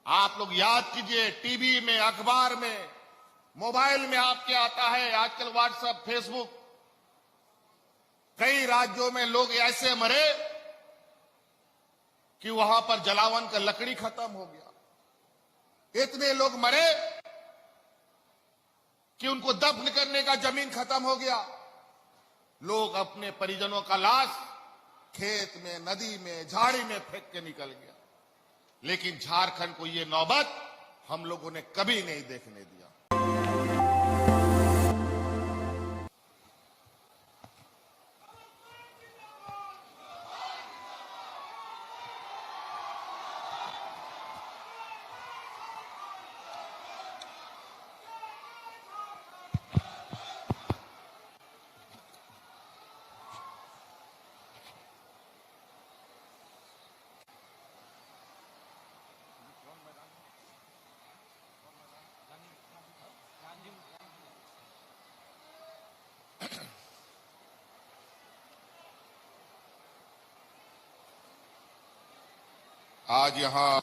आप लोग याद कीजिए, टीवी में, अखबार में, मोबाइल में आपके आता है आजकल व्हाट्सएप, फेसबुक। कई राज्यों में लोग ऐसे मरे कि वहां पर जलावन का लकड़ी खत्म हो गया। इतने लोग मरे कि उनको दफन करने का जमीन खत्म हो गया। लोग अपने परिजनों का लाश खेत में, नदी में, झाड़ी में फेंक के निकल गया। लेकिन झारखंड को ये नौबत हम लोगों ने कभी नहीं देखने दिया। आज यहां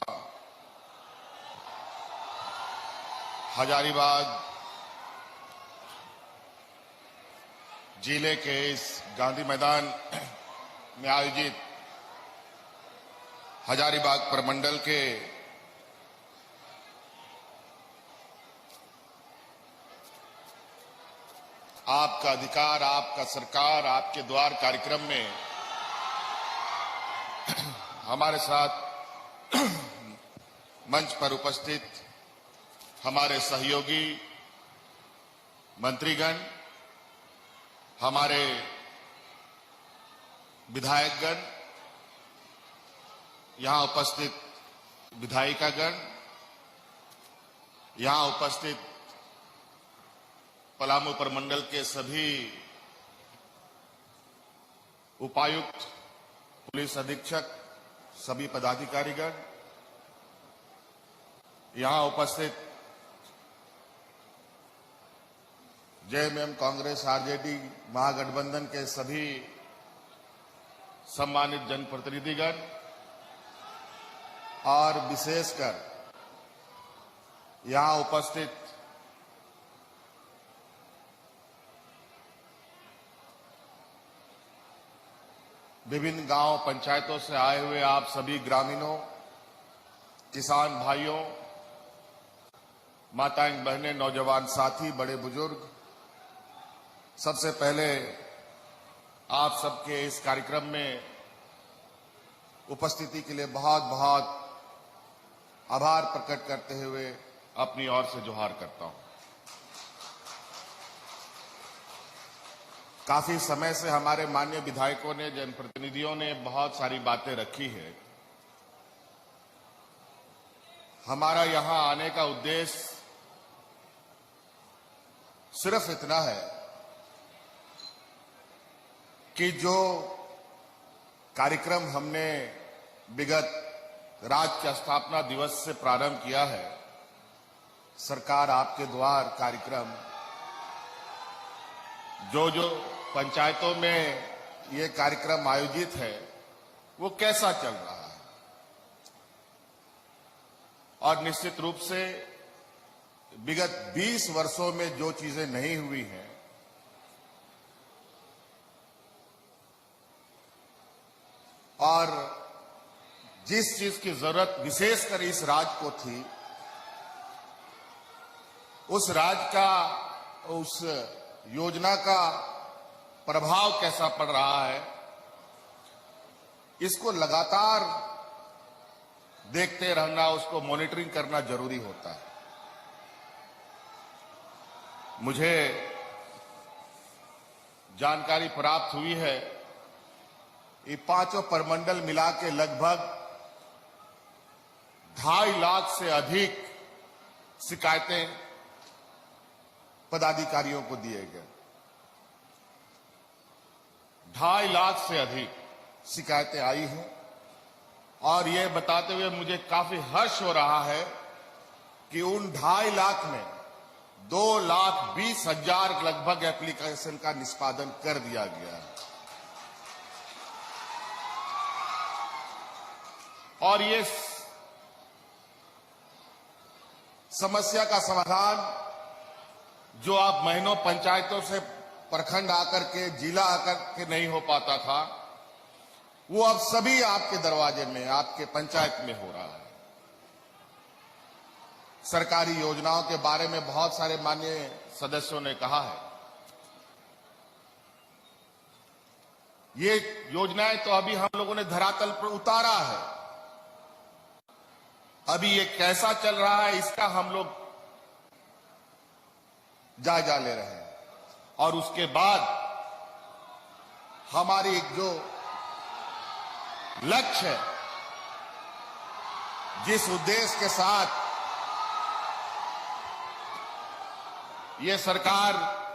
हजारीबाग जिले के इस गांधी मैदान में आयोजित हजारीबाग प्रमंडल के आपका अधिकार, आपका सरकार, आपके द्वार कार्यक्रम में हमारे साथ मंच पर उपस्थित हमारे सहयोगी मंत्रीगण, हमारे विधायकगण, यहां उपस्थित विधायिकागण, यहां उपस्थित पलामू प्रमंडल के सभी उपायुक्त, पुलिस अधीक्षक, सभी पदाधिकारीगण, यहां उपस्थित जेएमएम, कांग्रेस, आरजेडी महागठबंधन के सभी सम्मानित जनप्रतिनिधिगण और विशेषकर यहां उपस्थित विभिन्न गांव पंचायतों से आए हुए आप सभी ग्रामीणों, किसान भाइयों, माताएं, बहनें, नौजवान साथी, बड़े बुजुर्ग, सबसे पहले आप सबके इस कार्यक्रम में उपस्थिति के लिए बहुत बहुत आभार प्रकट करते हुए अपनी ओर से जोहार करता हूं। काफी समय से हमारे माननीय विधायकों ने, जनप्रतिनिधियों ने बहुत सारी बातें रखी है। हमारा यहां आने का उद्देश्य सिर्फ इतना है कि जो कार्यक्रम हमने विगत राज्य स्थापना दिवस से प्रारंभ किया है, सरकार आपके द्वार कार्यक्रम, जो पंचायतों में ये कार्यक्रम आयोजित है वो कैसा चल रहा है, और निश्चित रूप से विगत 20 वर्षों में जो चीजें नहीं हुई हैं, और जिस चीज की जरूरत विशेषकर इस राज्य को थी, उस राज्य का, उस योजना का प्रभाव कैसा पड़ रहा है, इसको लगातार देखते रहना, उसको मॉनिटरिंग करना जरूरी होता है। मुझे जानकारी प्राप्त हुई है, ये पांचों प्रमंडल मिला के लगभग 2.5 लाख से अधिक शिकायतें पदाधिकारियों को दिए गए। 2.5 लाख से अधिक शिकायतें आई हैं, और ये बताते हुए मुझे काफी हर्ष हो रहा है कि उन 2.5 लाख में 2,20,000 लगभग एप्लीकेशन का निष्पादन कर दिया गया है। और ये समस्या का समाधान जो आप महीनों पंचायतों से प्रखंड आकर के जिला आकर के नहीं हो पाता था, वो अब सभी आपके दरवाजे में, आपके पंचायत में हो रहा है। सरकारी योजनाओं के बारे में बहुत सारे माननीय सदस्यों ने कहा है। ये योजनाएं तो अभी हम लोगों ने धरातल पर उतारा है। अभी ये कैसा चल रहा है इसका हम लोग जायजा ले रहे हैं, और उसके बाद हमारी जो लक्ष्य है, जिस उद्देश्य के साथ ये सरकार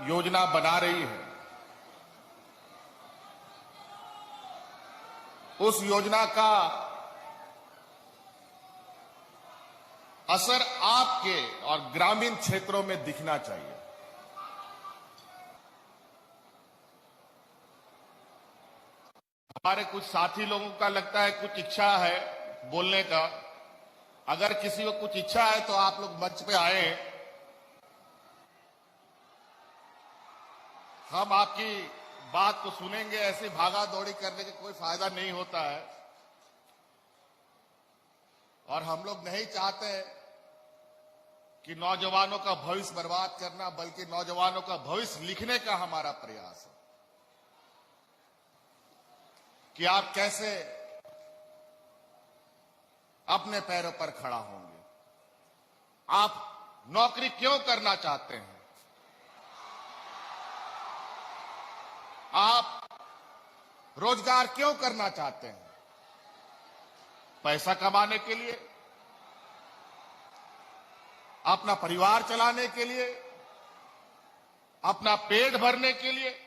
योजना बना रही है, उस योजना का असर आपके और ग्रामीण क्षेत्रों में दिखना चाहिए। हमारे कुछ साथी लोगों का लगता है कुछ इच्छा है बोलने का। अगर किसी को कुछ इच्छा है तो आप लोग मंच पे आए। हम आपकी बात को सुनेंगे। ऐसे भागा दौड़ी करने का कोई फायदा नहीं होता है, और हम लोग नहीं चाहते कि नौजवानों का भविष्य बर्बाद करना, बल्कि नौजवानों का भविष्य लिखने का हमारा प्रयास है कि आप कैसे अपने पैरों पर खड़ा होंगे। आप नौकरी क्यों करना चाहते हैं? आप रोजगार क्यों करना चाहते हैं? पैसा कमाने के लिए, अपना परिवार चलाने के लिए, अपना पेट भरने के लिए?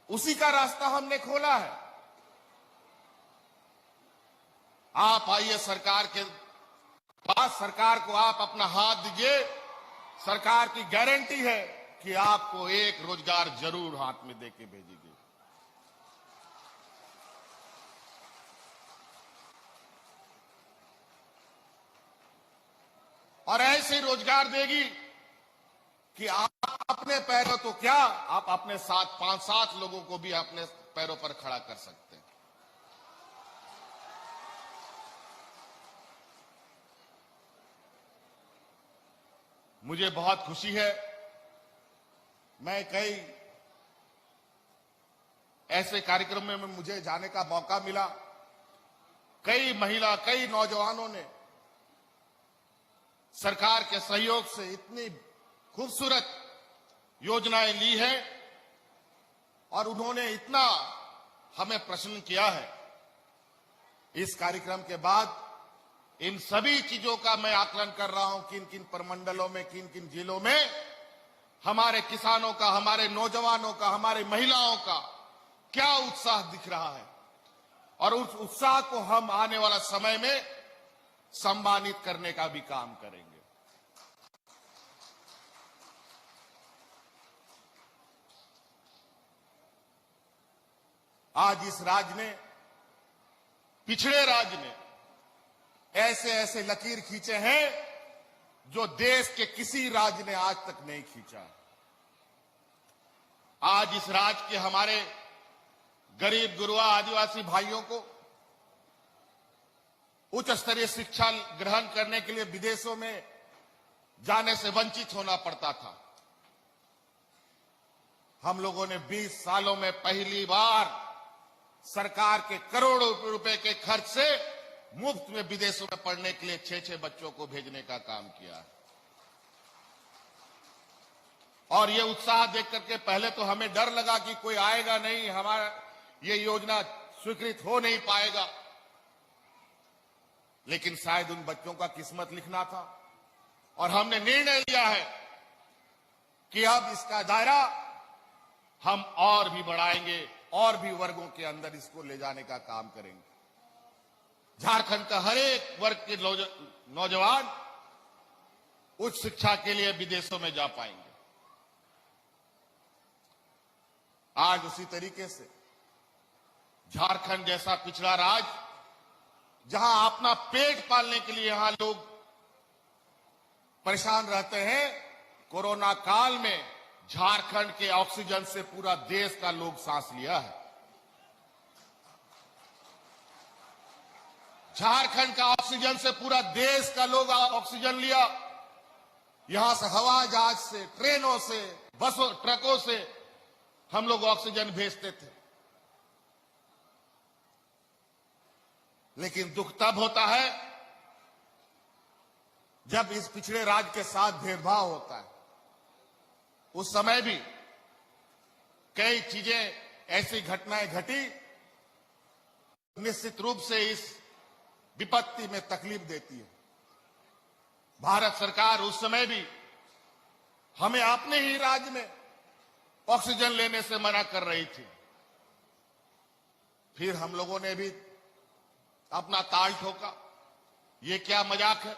उसी का रास्ता हमने खोला है। आप आइए सरकार के पास, सरकार को आप अपना हाथ दीजिए। सरकार की गारंटी है कि आपको एक रोजगार जरूर हाथ में देके भेजेगी। और ऐसे रोजगार देगी कि आप अपने पैरों तो क्या, आप अपने साथ 5-7 लोगों को भी अपने पैरों पर खड़ा कर सकते हैं। मुझे बहुत खुशी है, मैं कई ऐसे कार्यक्रमों में मुझे जाने का मौका मिला। कई महिला, कई नौजवानों ने सरकार के सहयोग से इतनी खूबसूरत योजनाएं ली है, और उन्होंने इतना हमें प्रसन्न किया है। इस कार्यक्रम के बाद इन सभी चीजों का मैं आकलन कर रहा हूं, किन किन प्रमंडलों में, किन किन जिलों में हमारे किसानों का, हमारे नौजवानों का, हमारे महिलाओं का क्या उत्साह दिख रहा है, और उस उत्साह को हम आने वाला समय में सम्मानित करने का भी काम करेंगे। आज इस राज्य ने, पिछड़े राज्य ने ऐसे ऐसे लकीर खींचे हैं जो देश के किसी राज्य ने आज तक नहीं खींचा। आज इस राज्य के हमारे गरीब गुरुआ आदिवासी भाइयों को उच्च स्तरीय शिक्षा ग्रहण करने के लिए विदेशों में जाने से वंचित होना पड़ता था। हम लोगों ने 20 सालों में पहली बार सरकार के करोड़ों रुपए के खर्च से मुफ्त में विदेशों में पढ़ने के लिए 6-6 बच्चों को भेजने का काम किया। और ये उत्साह देख करके पहले तो हमें डर लगा कि कोई आएगा नहीं, हमारा ये योजना स्वीकृत हो नहीं पाएगा। लेकिन शायद उन बच्चों का किस्मत लिखना था, और हमने निर्णय लिया है कि अब इसका दायरा हम और भी बढ़ाएंगे, और भी वर्गों के अंदर इसको ले जाने का काम करेंगे। झारखंड का हर एक वर्ग के नौजवान उच्च शिक्षा के लिए विदेशों में जा पाएंगे। आज उसी तरीके से झारखंड जैसा पिछड़ा राज्य जहां अपना पेट पालने के लिए यहां लोग परेशान रहते हैं, कोरोना काल में झारखंड के ऑक्सीजन से पूरा देश का लोग सांस लिया है। झारखंड का ऑक्सीजन से पूरा देश का लोग ऑक्सीजन लिया। यहां से हवाई जहाज से, ट्रेनों से, बसों, ट्रकों से हम लोग ऑक्सीजन भेजते थे। लेकिन दुख तब होता है जब इस पिछड़े राज्य के साथ भेदभाव होता है। उस समय भी कई चीजें, ऐसी घटनाएं घटी, निश्चित रूप से इस विपत्ति में तकलीफ देती है। भारत सरकार उस समय भी हमें अपने ही राज्य में ऑक्सीजन लेने से मना कर रही थी। फिर हम लोगों ने भी अपना ताल ठोका। ये क्या मजाक है?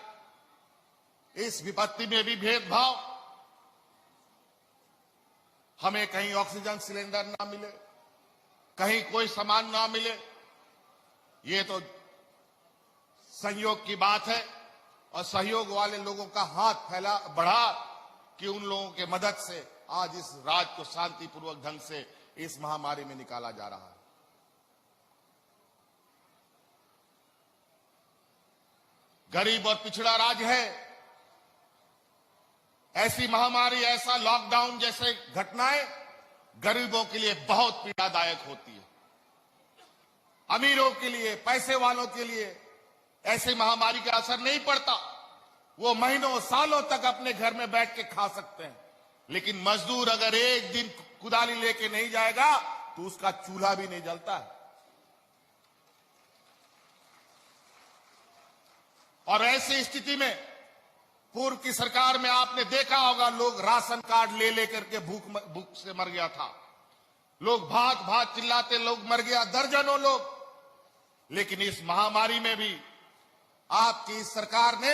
इस विपत्ति में भी भेदभाव। हमें कहीं ऑक्सीजन सिलेंडर ना मिले, कहीं कोई सामान ना मिले। ये तो संयोग की बात है, और सहयोग वाले लोगों का हाथ बढ़ा कि उन लोगों के मदद से आज इस राज्य को शांतिपूर्वक ढंग से इस महामारी में निकाला जा रहा है। गरीब और पिछड़ा राज्य है। ऐसी महामारी, ऐसा लॉकडाउन जैसे घटनाएं गरीबों के लिए बहुत पीड़ादायक होती है। अमीरों के लिए, पैसे वालों के लिए ऐसी महामारी का असर नहीं पड़ता। वो महीनों सालों तक अपने घर में बैठ के खा सकते हैं। लेकिन मजदूर अगर एक दिन कुदाली लेके नहीं जाएगा तो उसका चूल्हा भी नहीं जलता है। और ऐसी स्थिति में पूर्व की सरकार में आपने देखा होगा, लोग राशन कार्ड ले लेकर के भूख से मर गया था। लोग भाग भाग चिल्लाते लोग मर गया, दर्जनों लोग। लेकिन इस महामारी में भी आपकी इस सरकार ने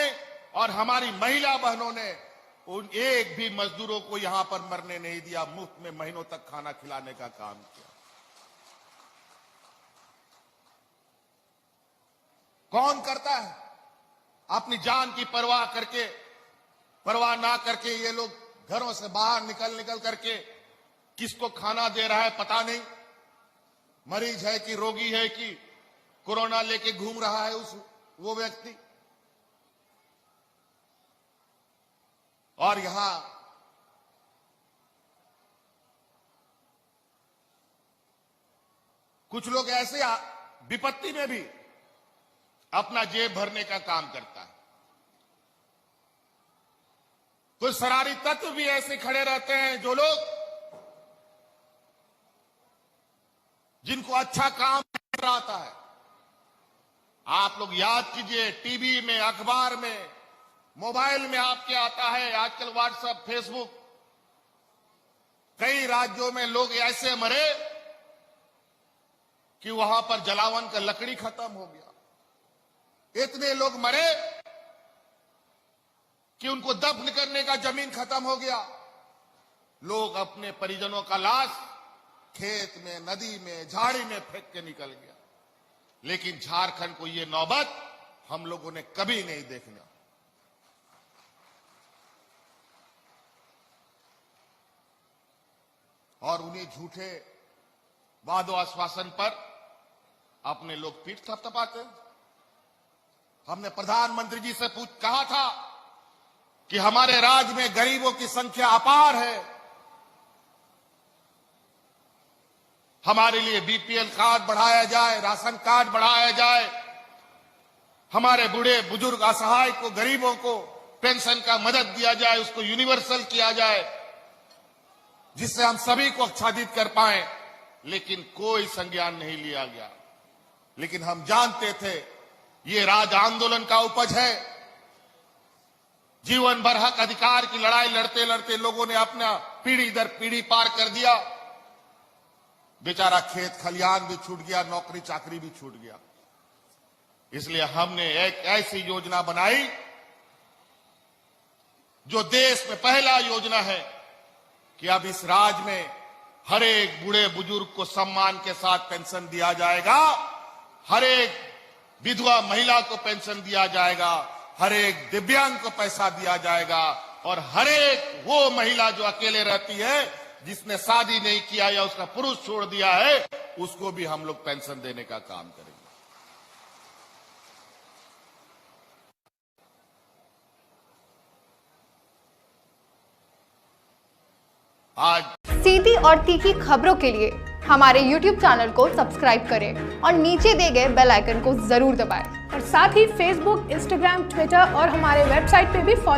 और हमारी महिला बहनों ने उन एक भी मजदूरों को यहां पर मरने नहीं दिया। मुफ्त में महीनों तक खाना खिलाने का काम किया। कौन करता है? अपनी जान की परवाह ना करके ये लोग घरों से बाहर निकल करके किसको खाना दे रहा है पता नहीं। मरीज है कि रोगी है कि कोरोना लेके घूम रहा है वो व्यक्ति। और यहां कुछ लोग ऐसे विपत्ति में भी अपना जेब भरने का काम करता है। कुछ शरारती तत्व भी ऐसे खड़े रहते हैं जो लोग, जिनको अच्छा काम नहीं आता है। आप लोग याद कीजिए, टीवी में, अखबार में, मोबाइल में आपके आता है आजकल व्हाट्सएप, फेसबुक। कई राज्यों में लोग ऐसे मरे कि वहां पर जलावन का लकड़ी खत्म हो गया। इतने लोग मरे कि उनको दफन करने का जमीन खत्म हो गया। लोग अपने परिजनों का लाश खेत में, नदी में, झाड़ी में फेंक के निकल गया। लेकिन झारखंड को ये नौबत हम लोगों ने कभी नहीं देखना। और उन्हीं झूठे वादों आश्वासन पर अपने लोग पीठ थपथपाते। हमने प्रधानमंत्री जी से कहा था कि हमारे राज्य में गरीबों की संख्या अपार है। हमारे लिए बीपीएल कार्ड बढ़ाया जाए, राशन कार्ड बढ़ाया जाए। हमारे बूढ़े बुजुर्ग असहाय को, गरीबों को पेंशन का मदद दिया जाए, उसको यूनिवर्सल किया जाए, जिससे हम सभी को आच्छादित कर पाए। लेकिन कोई संज्ञान नहीं लिया गया। लेकिन हम जानते थे ये राज आंदोलन का उपज है। जीवन भर हक अधिकार की लड़ाई लड़ते लड़ते लोगों ने अपना पीढ़ी दर पीढ़ी पार कर दिया। बेचारा खेत खलियान भी छूट गया, नौकरी चाकरी भी छूट गया। इसलिए हमने एक ऐसी योजना बनाई जो देश में पहला योजना है कि अब इस राज्य में हर एक बूढ़े बुजुर्ग को सम्मान के साथ पेंशन दिया जाएगा। हर एक विधवा महिला को पेंशन दिया जाएगा, हर एक दिव्यांग को पैसा दिया जाएगा और हर एक वो महिला जो अकेले रहती है, जिसने शादी नहीं किया या उसका पुरुष छोड़ दिया है, उसको भी हम लोग पेंशन देने का काम करेंगे। आज सीधी और तीखी खबरों के लिए हमारे YouTube चैनल को सब्सक्राइब करें और नीचे दिए गए बेल आइकन को जरूर दबाएं। और साथ ही Facebook, Instagram, Twitter और हमारे वेबसाइट पे भी फॉलो